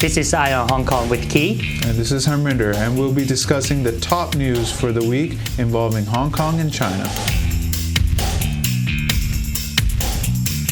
This is Eye on Hong Kong with Key. And this is Harminder, and we'll be discussing the top news for the week involving Hong Kong and China.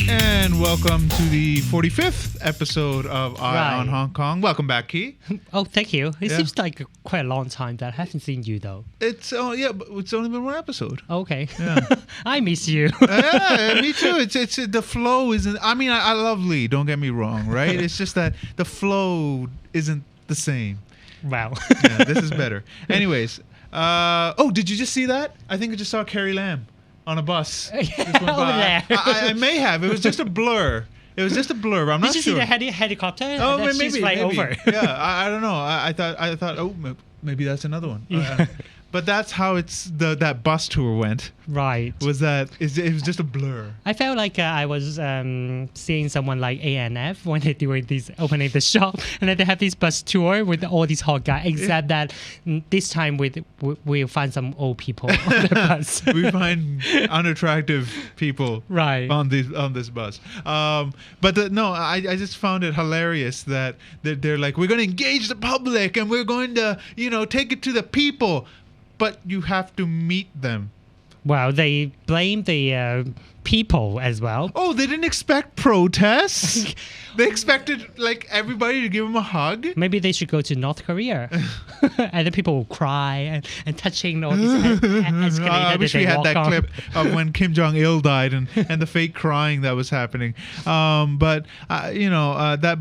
And welcome to the 45th episode of Eye on Hong Kong. Welcome back, Key. Oh, thank you. It seems like quite a long time that I haven't seen you, though. But it's only been one episode. Okay. Yeah. I miss you. Yeah, me too. It's the flow isn't. I mean, I love Lee. Don't get me wrong, right? It's just that the flow isn't the same. Wow. Yeah, this is better. Anyways, did you just see that? I think I just saw Carrie Lam on a bus. Just went by. I may have. It was just a blur. But I'm not sure. Did you see the helicopter? Oh, maybe. Over. Yeah, I don't know. I thought. Oh, maybe that's another one. Yeah. But that's how that bus tour went. Right. It was just a blur. I felt like I was seeing someone like ANF when they're doing this, opening the shop, and then they have this bus tour with all these hot guys, except that this time we'll find some old people on the bus. We find unattractive people on this bus. I just found it hilarious that they're like, we're going to engage the public and we're going to, take it to the people. But you have to meet them. Well, they blame the people as well. Oh, they didn't expect protests? They expected everybody to give them a hug? Maybe they should go to North Korea. And then people will cry and touching all these escalators. I wish we had that clip of when Kim Jong-il died and the fake crying that was happening. That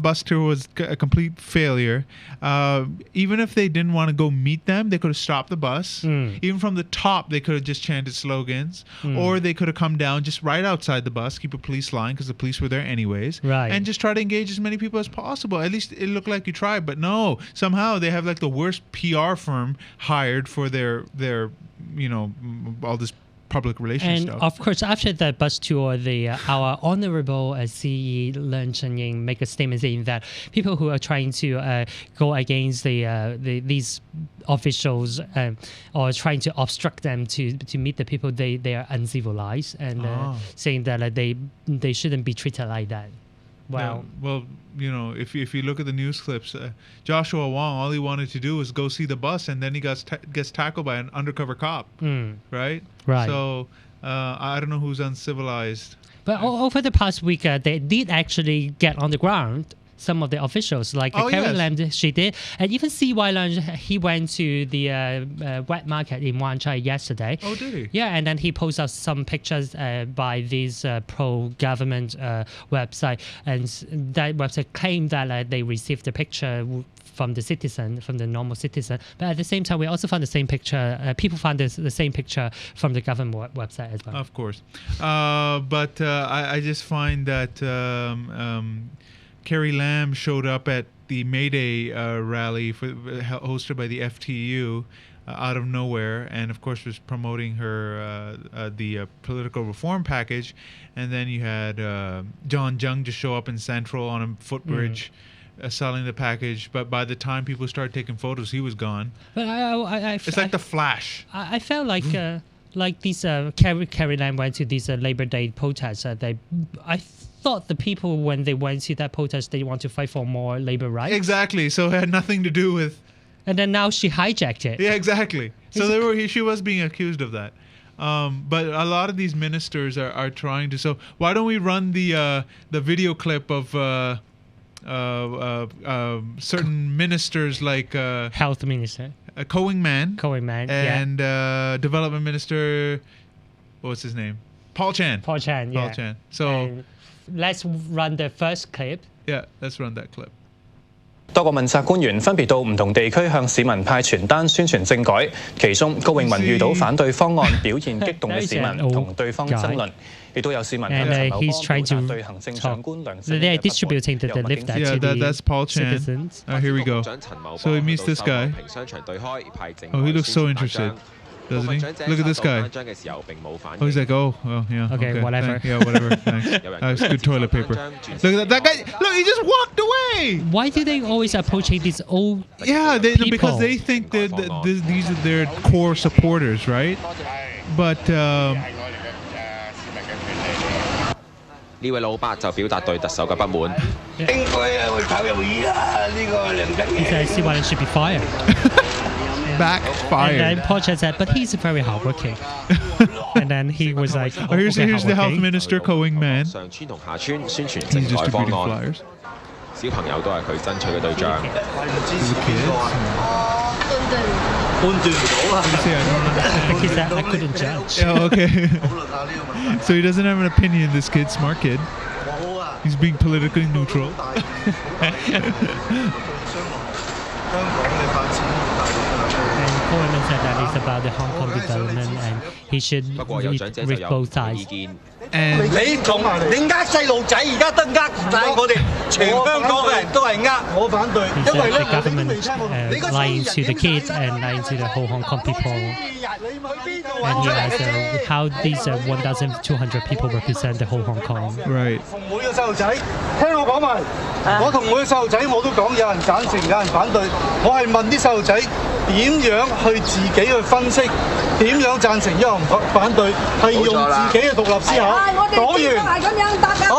bus tour was a complete failure. Even if they didn't want to go meet them, they could have stopped the bus. Even from the top, they could have just chanted slogans. Or they could have come down just right outside the bus, keep a police line because the police were there anyways. Right. And just try to engage as many people as possible. At least it looked like you tried, but no. Somehow they have the worst PR firm hired for their all this public relations stuff. And of course, after the bus tour, our honorable CE Leung Chun-ying make a statement saying that people who are trying to go against these officials or trying to obstruct them to meet the people, they are uncivilized, and saying that they shouldn't be treated like that. Wow. Yeah, well, if you look at the news clips, Joshua Wong, all he wanted to do was go see the bus, and then he gets tackled by an undercover cop, right? Right. So I don't know who's uncivilized. But over the past week, they did actually get on the ground. Some of the officials, like Carrie Lam, she did, and even C.Y. Leung, he went to the wet market in Wan Chai yesterday. Oh, did he? Yeah, and then he posted out some pictures by this pro-government website, and that website claimed that they received the picture from the normal citizen. But at the same time, we also found the same picture. People found the same picture from the government website as well. Of course, but I just find that. Carrie Lam showed up at the May Day rally hosted by the FTU out of nowhere, and of course was promoting her the political reform package. And then you had John Jung just show up in Central on a footbridge. Selling the package, but by the time people started taking photos, he was gone. But it's like the Flash. I felt like these Carrie Lam went to these Labor Day protests. I thought the people, when they went to that protest, they want to fight for more labor rights. Exactly. So it had nothing to do with. And then now she hijacked it. Yeah, exactly. So she was being accused of that. But a lot of these ministers are trying to. So why don't we run the video clip of certain ministers like Health Minister, Ko Wing-man, and Development Minister, what's his name? Paul Chan. Yeah. So let's run the first clip. Yeah, let's run that clip. 多個問責官員分別到唔同地區向市民派傳單宣傳政改，其中高永文遇到反對方案表現激動嘅市民同對方爭論，亦都有市民向陳茂波對行政長官梁振英嘅不滿有物警 Yeah, that's Paul Chan. Here we go. So he meets this guy. Oh, he looks so interested. Doesn't he? Look at this guy. Oh, he's like, yeah. Okay, whatever. Whatever. Thanks. That's good toilet paper. Look at that guy. Look, he just walked away. Why do they always approach these old people? Because they think that these are their core supporters, right? But 呢位老伯就表達對特首嘅不滿。He said CYN should be fired. Backfired. And then Portia said, but he's very hardworking. And then he was like, Oh, here's the health minister, Ko-Wing Man. 上村同下村宣傳 He's 政改方 distributing 案， flyers. 小朋友都係佢爭取嘅對象。 The kids. He said, I couldn't judge. Oh, okay. So he doesn't have an opinion, this kid, smart kid. He's being politically neutral. And Coleman said that it's about the Hong Kong development and he should 不過有長者就 read 有 both 唔同嘅 sides. 意見。 And 你呃細路仔，而家都呃晒我哋全香港嘅人都係呃，我反對， He 因為 said 咧 the 我哋都 government 未聽過。你個 lying 生 to 日 the 影 kids 相 and lying to the whole Hong Kong people. 你去邊度 And he 揾 asked how these 1,200 people represent the whole Hong Kong. right. 同每個細路仔，聽我講埋，我同每個細路仔我都講，有人贊成，有人反對。我係問啲細路仔點樣去自己去分析，點樣贊成，有人反對，係用自己嘅獨立思考。講完，好，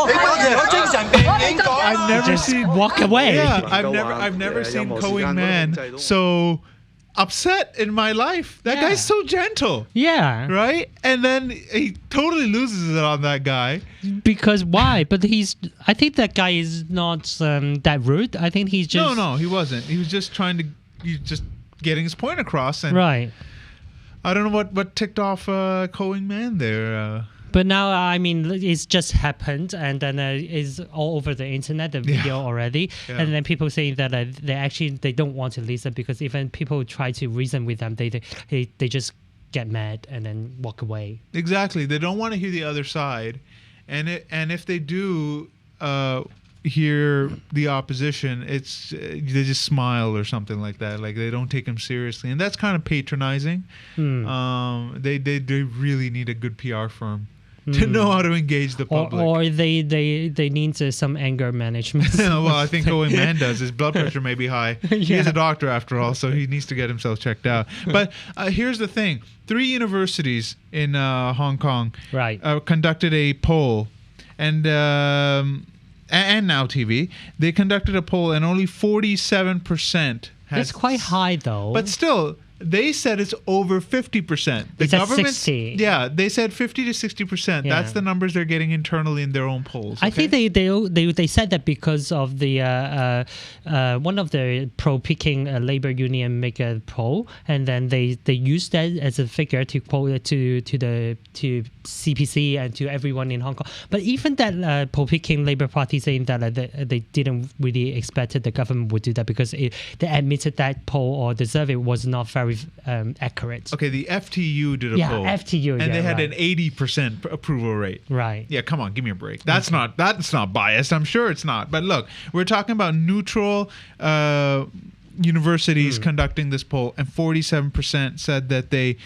你多謝。我精神病院講。I've never Just seen walk away. Yeah, I've never seen Ko-Wing Man so upset in my life. That Yeah. guy's so gentle, Yeah. right? And then he totally loses it on that guy. Because why? But I think that guy is not that rude. I think he's just. No, he wasn't. He was just he's just getting his point across. And Right. I don't know what ticked off Ko-Wing Man there. But now, I mean, it's just happened, and then it's all over the internet, the video already. Yeah. And then people saying that they don't want to listen because even people try to reason with them, they just get mad and then walk away. Exactly. They don't want to hear the other side, and if they do hear the opposition, they just smile or something like that. Like they don't take them seriously, and that's kind of patronizing. They really need a good PR firm to know how to engage the public. Or they need some anger management. Well, I think Ko-Wing Man does. His blood pressure may be high. He is a doctor after all, so he needs to get himself checked out. But here's the thing. 3 universities in Hong Kong Right. Conducted a poll, and Now TV, they conducted a poll, and only 47% It's quite high, though. But still, they said it's over 50%. The It's at government, 60. Yeah, they said 50 to 60%. Yeah. That's the numbers they're getting internally in their own polls. I okay? think they said that because of the one of the pro-Peking labor union make a poll, and then they used that as a figure to quote it to CPC and to everyone in Hong Kong. But even that pro-Peking Labour Party saying that they didn't really expect that the government would do that because they admitted that poll or the survey was not very accurate. Okay, the FTU did a poll. Yeah, FTU, and they had right. an 80% approval rate. Right. Yeah, come on, give me a break. That's not biased. I'm sure it's not. But look, we're talking about neutral universities conducting this poll, and 47% said that they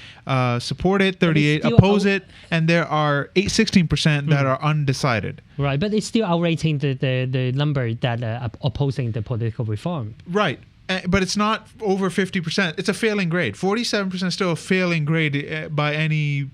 support it, 38 oppose it, and there are 16% that are undecided. Right, but it's still outrating the number that are opposing the political reform. Right. But it's not over 50%. It's a failing grade. 47% is still a failing grade by any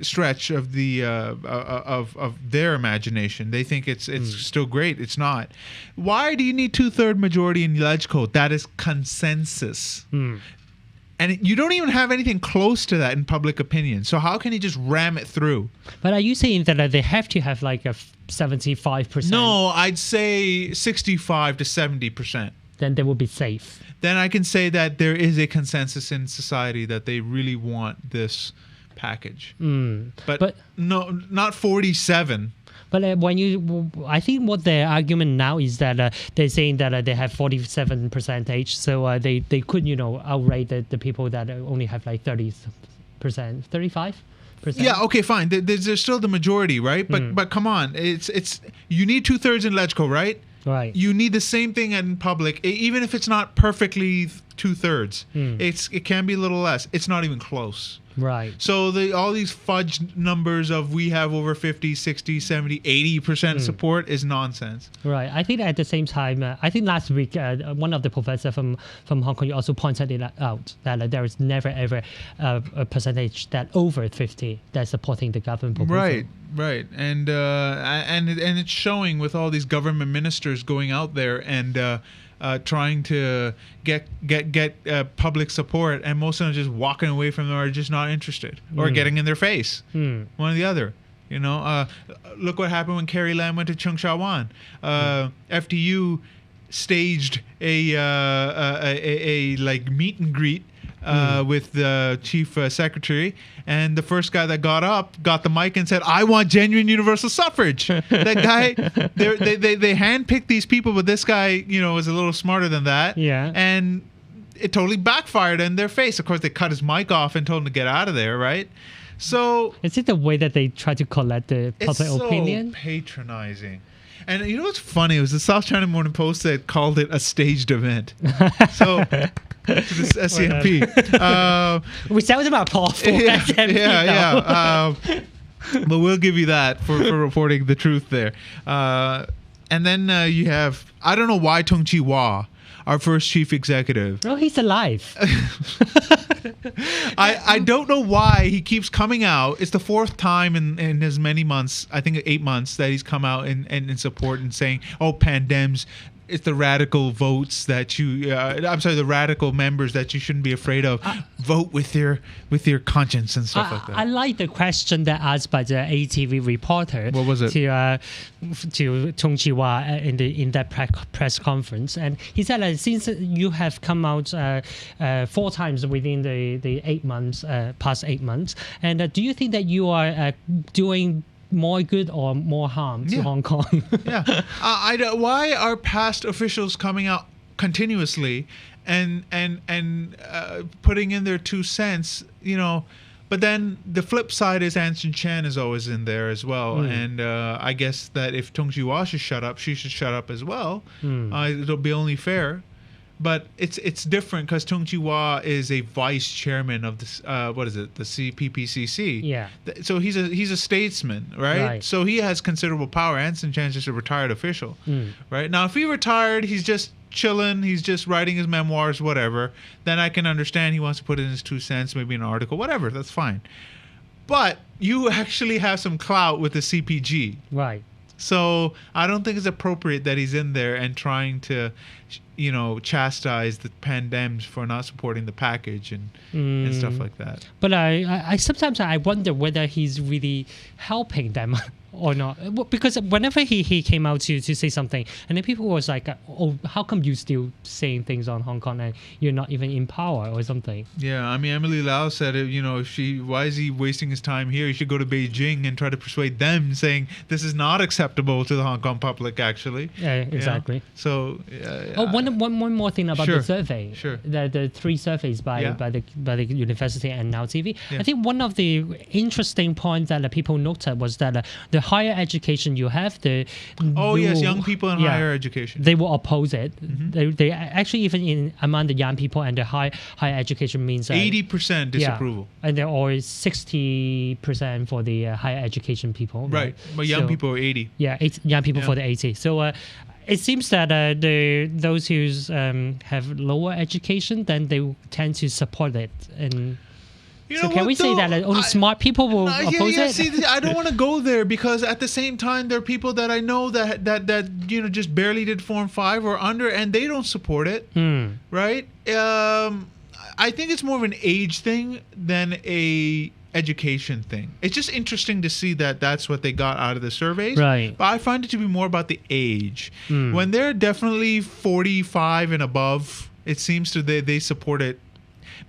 stretch of the of their imagination. They think it's still great. It's not. Why do you need 2/3 majority in LegCo? That is consensus. And you don't even have anything close to that in public opinion. So how can you just ram it through? But are you saying that they have to have like a 75%? No, I'd say 65 to 70%. Then they will be safe. Then I can say that there is a consensus in society that they really want this package. But no, not 47. But I think what their argument now is that they're saying that they have 47% each, so they could outrate the people that only have like 30%, 35%. Yeah, okay, fine. There's still the majority, right? But come on, it's you need 2/3 in LegCo, right? Right. You need the same thing in public, even if it's not perfectly 2/3. It can be a little less. It's not even close. Right. So all these fudge numbers of we have over 50, 60, 70, 80% support is nonsense. Right. I think at the same time, I think last week, one of the professors from Hong Kong also pointed it out that there is never ever a percentage that over 50 that's supporting the government proposal. Right. Right, and it's showing with all these government ministers going out there and trying to get public support, and most of them just walking away from them, or just not interested, or getting in their face, one or the other. You know, look what happened when Carrie Lam went to Chung Sha Wan. FDU staged a like meet and greet with the chief secretary, and the first guy that got the mic and said, "I want genuine universal suffrage." That guy, they handpicked these people, but this guy, you know, was a little smarter than that. Yeah. And it totally backfired in their face. Of course, they cut his mic off and told him to get out of there, right? So is it the way that they try to collect the public opinion? It's so patronizing. And you know what's funny? It was the South China Morning Post that called it a staged event. So to this SCMP. We sound about powerful. Yeah. But we'll give you that for reporting the truth there. And then you have, I don't know why Tung Chee-hwa, our first chief executive. Oh, he's alive. I don't know why he keeps coming out. It's the fourth time in his many months, I think 8 months, that he's come out and in support and saying, "Oh, pandems, it's the radical votes that you the radical members that you shouldn't be afraid of. Vote with your conscience and stuff like that." I like the question that asked by the ATV reporter. What was it? To Tung Chee-hwa in that press conference, and he said that since you have come out 4 times within the 8 months, past 8 months, and do you think that you are doing more good or more harm to Hong Kong? Yeah. Why are past officials coming out continuously and putting in their 2 cents, you know? But then the flip side is Anson Chan is always in there as well. And I guess that if Tung Chee-hwa should shut up, she should shut up as well. It'll be only fair. But it's different because Tung Chee-hwa is a vice chairman of the the CPPCC. Yeah. So he's a statesman, right? So he has considerable power. Anson Chan's just a retired official, right? Now, if he retired, he's just chilling, he's just writing his memoirs, whatever. Then I can understand he wants to put in his 2 cents, maybe an article, whatever. That's fine. But you actually have some clout with the CPG, Right. so I don't think it's appropriate that he's in there and trying to, you know, chastise the pandems for not supporting the package and stuff like that. But I sometimes I wonder whether he's really helping them or not, because whenever he came out to say something, and then people was like, "Oh, how come you still saying things on Hong Kong and you're not even in power or something?" Yeah, I mean, Emily Lau said it. You know, why is he wasting his time here? He should go to Beijing and try to persuade them, saying this is not acceptable to the Hong Kong public. Actually, yeah, exactly. So, one more thing about the survey. Sure. The 3 surveys by the university and Now TV. Yeah. I think one of the interesting points that people noted was that the higher education you have, young people in higher education, they will oppose it. They actually, even among the young people and the higher education means 80% disapproval, and there are 60% for the higher education people. Right, but young people are 80. Yeah, young people for the 80. So it seems that those who have lower education, then they tend to support it. And so can we say that only smart people will oppose it? See, I don't want to go there, because at the same time there are people that I know that you know just barely did Form 5 or under, and they don't support it, right? I think it's more of an age thing than a education thing. It's just interesting to see that that's what they got out of the surveys. Right. But I find it to be more about the age. When they're definitely 45 and above, it seems they support it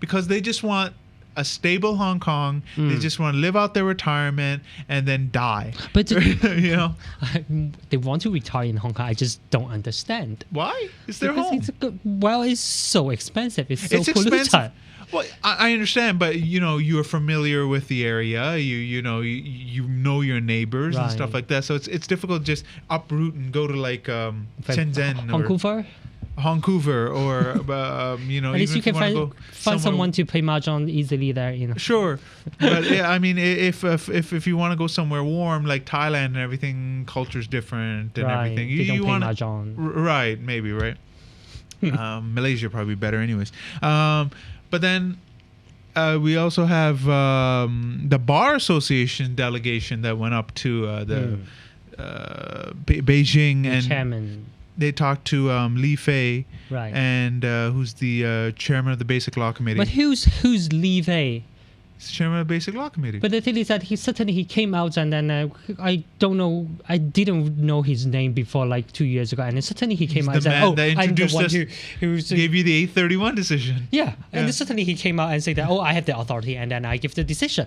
because they just want a stable Hong Kong. They just want to live out their retirement and then die. But you know, they want to retire in Hong Kong. I just don't understand. Why? It's their because home. It's so expensive. It's so polluted. Expensive. Well, I understand, but you know, you're familiar with the area. You know your neighbors and stuff like that. So it's difficult to just uproot and go to like Shenzhen or Vancouver, or you know, at least you can find someone to play mahjong easily there. You know. Sure, but yeah, I mean, if you want to go somewhere warm like Thailand and everything, culture's different and everything. They don't you play want mahjong. Right? Maybe right. Malaysia probably better, anyways. But then we also have the Bar Association delegation that went up to Beijing, The and chairman. they talked to Li Fei, Right. and who's the chairman of the Basic Law Committee. But who's Li Fei? He's chairman of the Basic Law Committee. But the thing is that he came out, and then I don't know, I didn't know his name before like 2 years ago, and then suddenly he came out and the said, man "Oh, that I'm the introduced one us, who's gave you the 831 decision. yeah." And Yeah. then suddenly he came out and said that, "Oh, I have the authority, and then I give the decision."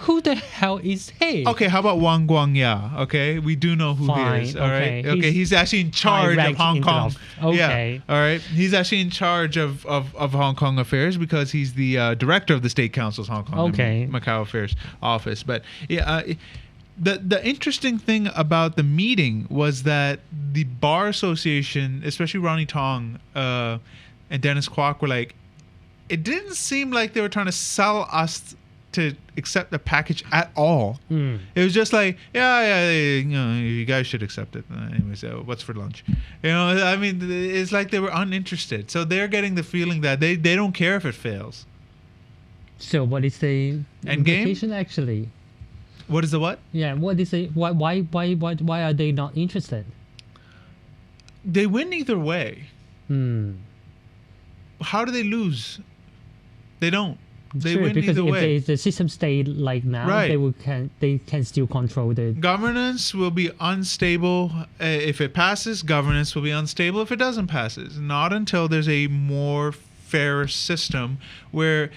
Who the hell is he? Okay, how about Wang Guangya? Okay, we do know who Fine, he is. All right. okay. Okay, he's actually in charge of high-ranked Hong Kong. intellectual. Okay. Yeah. All right. He's actually in charge of Hong Kong affairs because he's the director of the State Council's Hong Kong Okay. and Macau affairs office. But yeah, the interesting thing about the meeting was that the Bar Association, especially Ronnie Tong and Dennis Kwok, were like, it didn't seem like they were trying to sell us to accept the package at all. It was just like, you guys should accept it. Anyways, what's for lunch? I mean, it's like they were uninterested. So they're getting the feeling that they don't care if it fails. So what is the End game? implication actually? What is the what? Yeah, what is it? Why are they not interested? They win either way. How do they lose? They don't. They Sure, win because either way. if the system stayed like now, Right. they can still control the. Governance will be unstable if it passes. Governance will be unstable if it doesn't pass. Not until there's a more fair system where,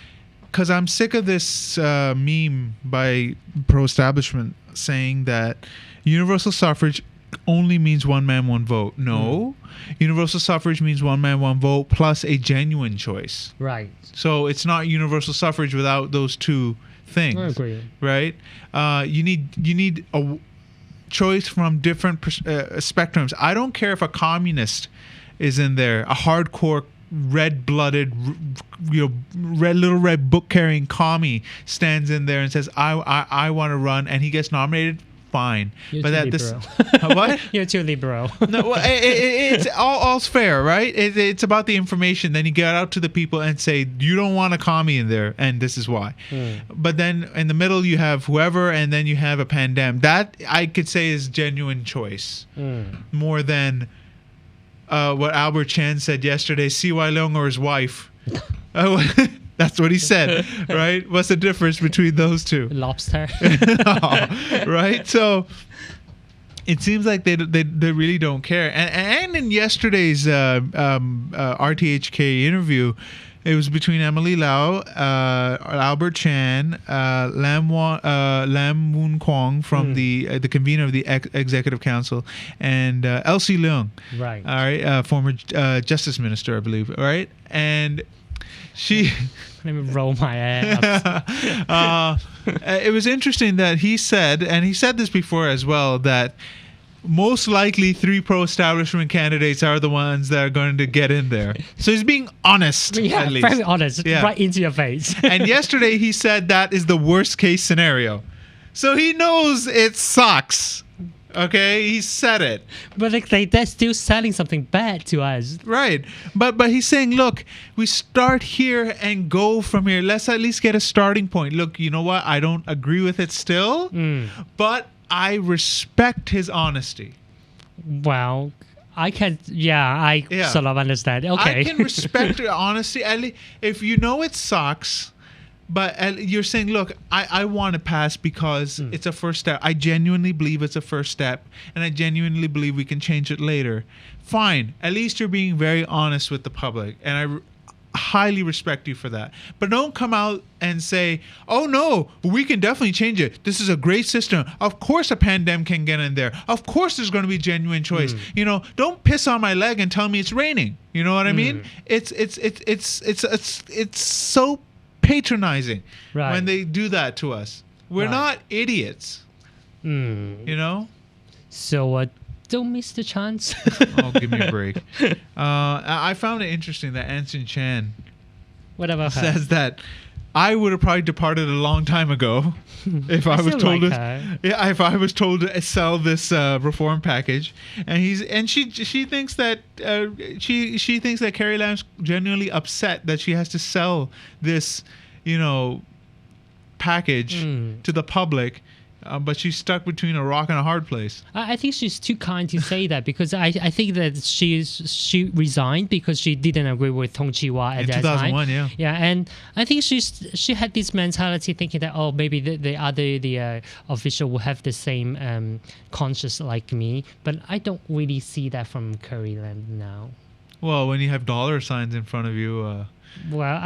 because I'm sick of this meme by pro-establishment saying that universal suffrage only means one man, one vote. No, universal suffrage means one man, one vote plus a genuine choice. Right. So it's not universal suffrage without those two things. I agree. Right? You need a choice from different spectrums. I don't care if a communist is in there, a hardcore red-blooded, little red book-carrying commie stands in there and says, "I want to run," and he gets nominated. Fine, You're but too that liberal. what? You're too liberal. No, well, it's all's fair, right? It's about the information. Then you get out to the people and say, you don't want a commie in there, and this is why. But then in the middle, you have whoever, and then you have a pandemic. That I could say is genuine choice, more than what Albert Chan said yesterday. C.Y. Leung or his wife. That's what he said, right? What's the difference between those two? Lobster. Right? So it seems like they really don't care. And in yesterday's RTHK interview, it was between Emily Lau, Albert Chan, Lam Woon Kwong from the convener of the Executive Council, and Elsie Leung, Right. all right, former Justice Minister, I believe, all right, and she. Let me roll my ass. It was interesting that he said, and he said this before as well, that most likely 3 pro-establishment candidates are the ones that are going to get in there. So he's being honest, Yeah, at least. very honest. Yeah. Right into your face. And yesterday he said that is the worst case scenario. So he knows it sucks. Okay, he said it. But like they're still selling something bad to us. Right. But he's saying, look, we start here and go from here. Let's at least get a starting point. Look, you know what? I don't agree with it still, but I respect his honesty. Well, I can, I sort of understand. Okay. I can respect your honesty. At least if you know it sucks, but you're saying, look, I want to pass because it's a first step. I genuinely believe it's a first step, and I genuinely believe we can change it later. Fine. At least you're being very honest with the public, and I highly respect you for that. But don't come out and say, oh, no, we can definitely change it. This is a great system. Of course a pandemic can get in there. Of course there's going to be genuine choice. Don't piss on my leg and tell me it's raining. You know what I mean? It's so patronizing when they do that to us. We're not idiots. You know? So don't miss the chance. Oh, give me a break. I found it interesting that Anson Chan What about her? says that I would have probably departed a long time ago if I was still told like to, her. if I was told to sell this reform package. And she thinks that she thinks that Carrie Lam's genuinely upset that she has to sell this package to the public. But she's stuck between a rock and a hard place. I think she's too kind to say that because I think that she resigned because she didn't agree with Tong Chi-hwa at that time. 2001, yeah. Yeah, and I think she had this mentality thinking that maybe the other official will have the same conscience like me, but I don't really see that from Carrie Lam now. Well, when you have dollar signs in front of you. Well,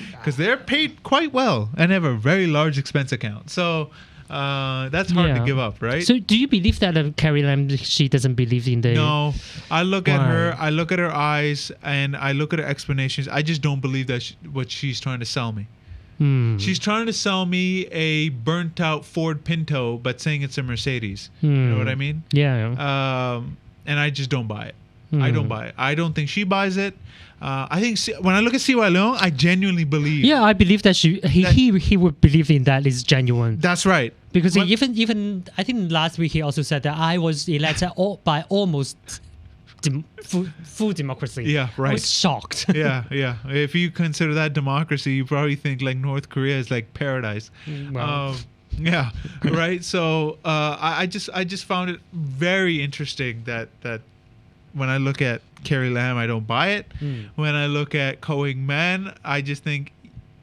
because they're paid quite well and have a very large expense account. So. That's hard to give up, right? So do you believe that Carrie Lam, she doesn't believe in the... No. I look at her, I look at her eyes, and I look at her explanations. I just don't believe that what she's trying to sell me. She's trying to sell me a burnt out Ford Pinto, but saying it's a Mercedes. You know what I mean? Yeah. And I just don't buy it. I don't buy it. I don't think she buys it. I think when I look at CY Leung, I genuinely believe. Yeah, I believe that he would believe in that is genuine. That's right. Because even I think last week he also said that I was elected by almost full democracy. Yeah, right. I was shocked. yeah. If you consider that democracy, you probably think like North Korea is like paradise. Well. Yeah, right. So I just found it very interesting that when I look at Carrie Lam, I don't buy it. When I look at Ko Ing-man, I just think,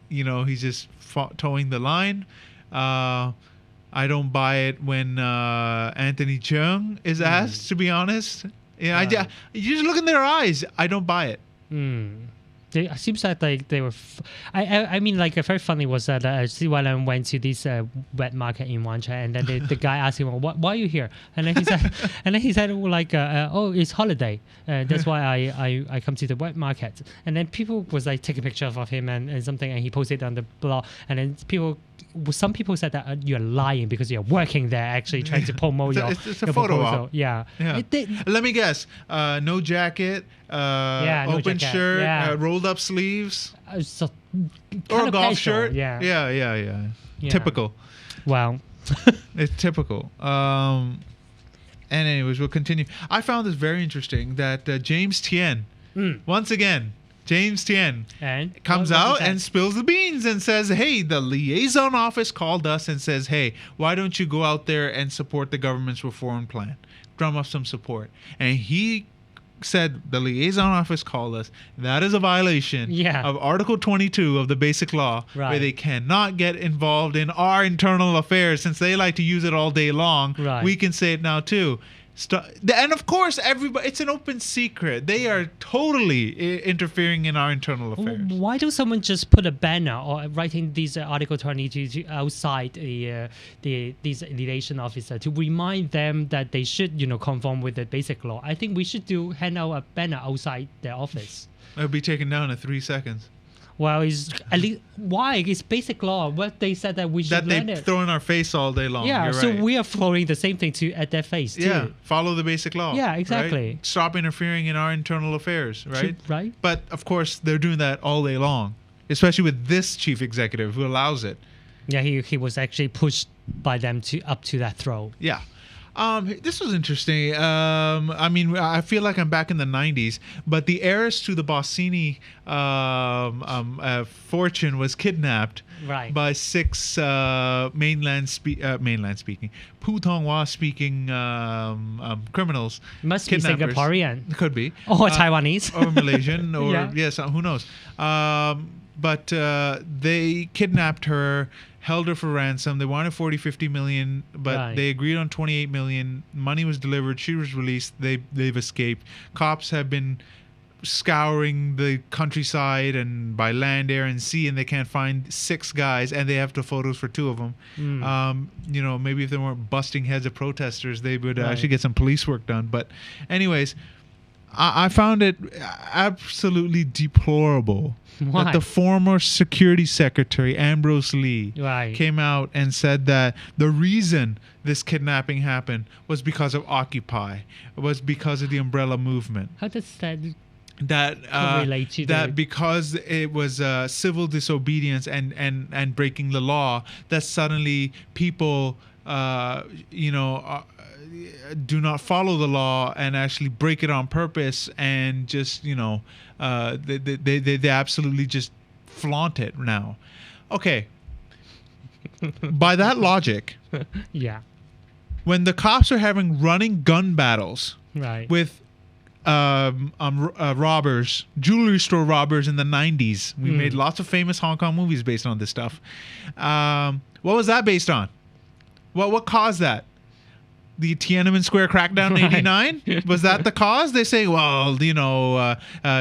he's just towing the line. I don't buy it when Anthony Cheung is asked, to be honest. You just look in their eyes. I don't buy it. It seems like they were. I mean, like very funny was that CY Leung went to this wet market in IONHK, and then the guy asked him, "Why are you here?" And then he said, "Oh, it's holiday. That's why I come to the wet market." And then people was like taking pictures of him and something, and he posted on the blog, and then some people said that you're lying because you're working there, actually trying to promote your photo proposal. op. Yeah. Let me guess. No jacket. No open jacket. shirt. Rolled up sleeves. So, Or a golf casual, shirt. Yeah. Yeah. Typical. Wow. It's typical. And anyways, we'll continue. I found this very interesting that James Tien, once again, James Tien comes out and spills the beans and says, hey, the liaison office called us and says, hey, why don't you go out there and support the government's reform plan? Drum up some support. And he said the liaison office called us. That is a violation of Article 22 of the Basic Law, where they cannot get involved in our internal affairs. Since they like to use it all day long, we can say it now too. And of course, everybody, it's an open secret. They are totally interfering in our internal affairs. Why don't someone just put a banner or writing these Article 22 outside these liaison officer to remind them that they should, conform with the Basic Law? I think we should hand out a banner outside their office. It'll be taken down in 3 seconds. Well, at least why? It's Basic Law. What they said that we should learn it. That they throw in our face all day long. Yeah, You're so right. we are throwing the same thing at their face too. Yeah, follow the Basic Law. Yeah, exactly. Right? Stop interfering in our internal affairs, right? Right. But of course, they're doing that all day long, especially with this chief executive who allows it. Yeah, he was actually pushed by them up to that throw. Yeah. This was interesting. I mean, I feel like I'm back in the 90s, but the heiress to the Bossini fortune was kidnapped by 6 mainland speaking, Putonghua speaking criminals. Must be Singaporean. Could be. Or Taiwanese. Or Malaysian, or yes, who knows. But they kidnapped her, held her for ransom. They wanted 40-50 million, but they agreed on 28 million. Money was delivered. She was released. They've escaped. Cops have been scouring the countryside and by land, air, and sea, and they can't find 6 guys, and they have the photos for 2 of them. Maybe if they weren't busting heads of protesters, they would actually get some police work done. But anyways, I found it absolutely deplorable that the former security secretary, Ambrose Lee, came out and said that the reason this kidnapping happened was because of Occupy. It was because of the umbrella movement. How does that relate to that? Because it was civil disobedience and breaking the law, that suddenly people do not follow the law and actually break it on purpose, and just they absolutely just flaunt it now. Okay. By that logic, Yeah. when the cops are having running gun battles Right. with robbers, jewelry store robbers in the 90s, we made lots of famous Hong Kong movies based on this stuff. What was that based on? What caused that? The Tiananmen Square crackdown in '89? Was that the cause? They say, well,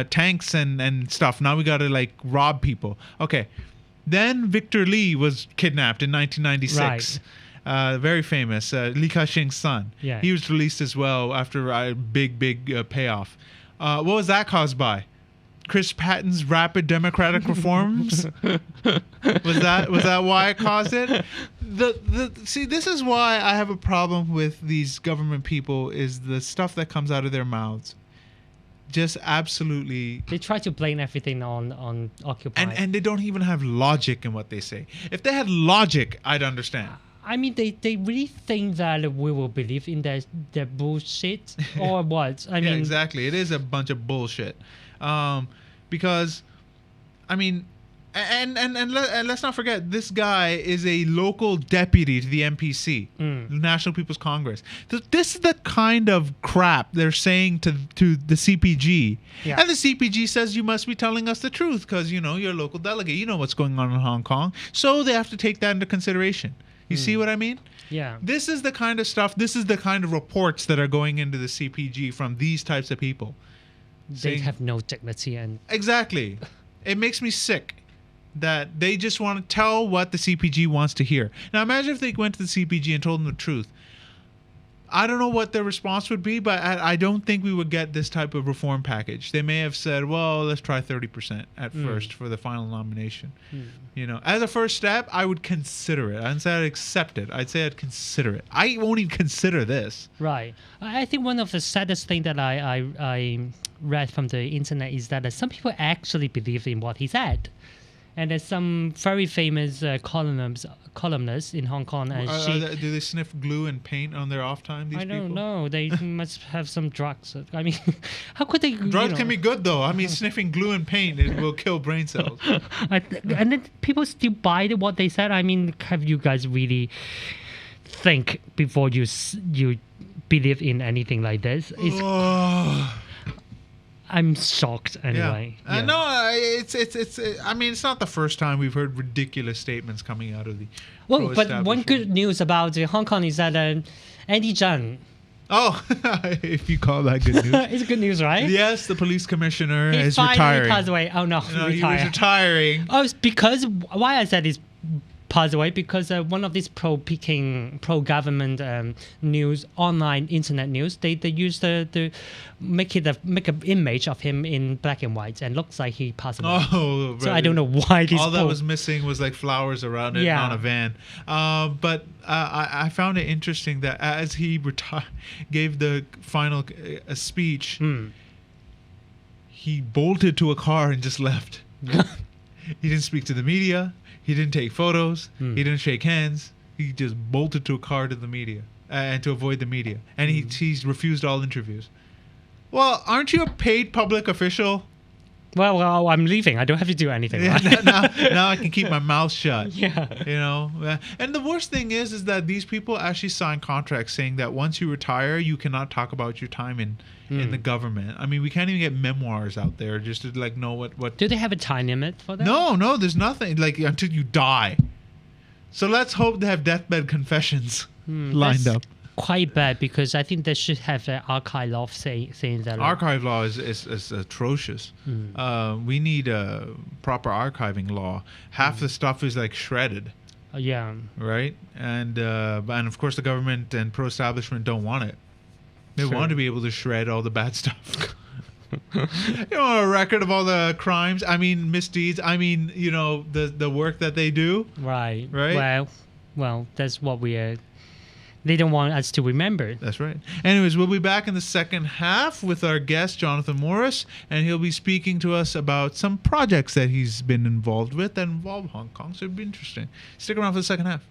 tanks and stuff. Now we got to like rob people. Okay. Then Victor Lee was kidnapped in 1996. Very famous. Li Ka-shing's son. Yeah. He was released as well after a big payoff. What was that caused by? Chris Patton's rapid democratic reforms? was that why it caused it? See, this is why I have a problem with these government people, is the stuff that comes out of their mouths. Just absolutely. They try to blame everything on Occupy. And they don't even have logic in what they say. If they had logic, I'd understand. I mean, they really think that we will believe in their bullshit or what? I mean, exactly. It is a bunch of bullshit. Because, I mean, and let's not forget, this guy is a local deputy to the NPC, National People's Congress. This is the kind of crap they're saying to the CPG. Yeah. And the CPG says, you must be telling us the truth because, you're a local delegate. You know what's going on in Hong Kong. So they have to take that into consideration. You see what I mean? Yeah. This is the kind of stuff, this is the kind of reports that are going into the CPG from these types of people. They have no dignity and Exactly. It makes me sick that they just want to tell what the CPG wants to hear. Now imagine if they went to the CPG and told them the truth. I don't know what their response would be, but I don't think we would get this type of reform package. They may have said, well, let's try 30% at first for the final nomination. As a first step, I would consider it. I'd say I'd accept it. I'd say I'd consider it. I won't even consider this. right. I think one of the saddest thing that I read from the internet is that some people actually believe in what he said. And there's some very famous columnists in Hong Kong. And do they sniff glue and paint on their off time? These I don't people? know. They must have some drugs. I mean, how could they? Drugs can be good though. I mean, sniffing glue and paint, it will kill brain cells. And then people still buy what they said. I mean, have you guys really think before you believe in anything like this? I'm shocked anyway. Yeah. No, it's. I mean, it's not the first time we've heard ridiculous statements coming out of the. Well, but one good news about Hong Kong is that Andy Zhang. Oh, if you call that good news. It's good news, right? Yes, the police commissioner is finally retiring. passed away. Oh no, No, he was retiring. Oh, it's because why I said he's passed away because one of these pro-Peking, pro-government news, online internet news, they used the make an image of him in black and white and looks like he passed away. Oh, so I don't know why this. All that was missing was like flowers around it on a van. But I found it interesting that as he gave the final speech, he bolted to a car and just left. He didn't speak to the media. He didn't take photos. He didn't shake hands. He just bolted to a car to the media and to avoid the media. And he's refused all interviews. Well, aren't you a paid public official? Well, I'm leaving. I don't have to do anything. Yeah, Right? now I can keep my mouth shut. Yeah. And the worst thing is that these people actually sign contracts saying that once you retire, you cannot talk about your time in the government. I mean, we can't even get memoirs out there just to like know what. Do they have a time limit for that? No, there's nothing like until you die. So let's hope they have deathbed confessions lined up. Quite bad because I think they should have an archive law saying that. Archive law is atrocious. We need a proper archiving law. Half the stuff is like shredded. Yeah. Right? And of course the government and pro-establishment don't want it. They want to be able to shred all the bad stuff. A record of all the crimes. I mean, misdeeds. I mean, the work that they do. Right. Right. Well, that's what we are. They don't want us to remember. That's right. Anyways, we'll be back in the second half with our guest, Jonathan Morris, and he'll be speaking to us about some projects that he's been involved with that involve Hong Kong. So it'll be interesting. Stick around for the second half.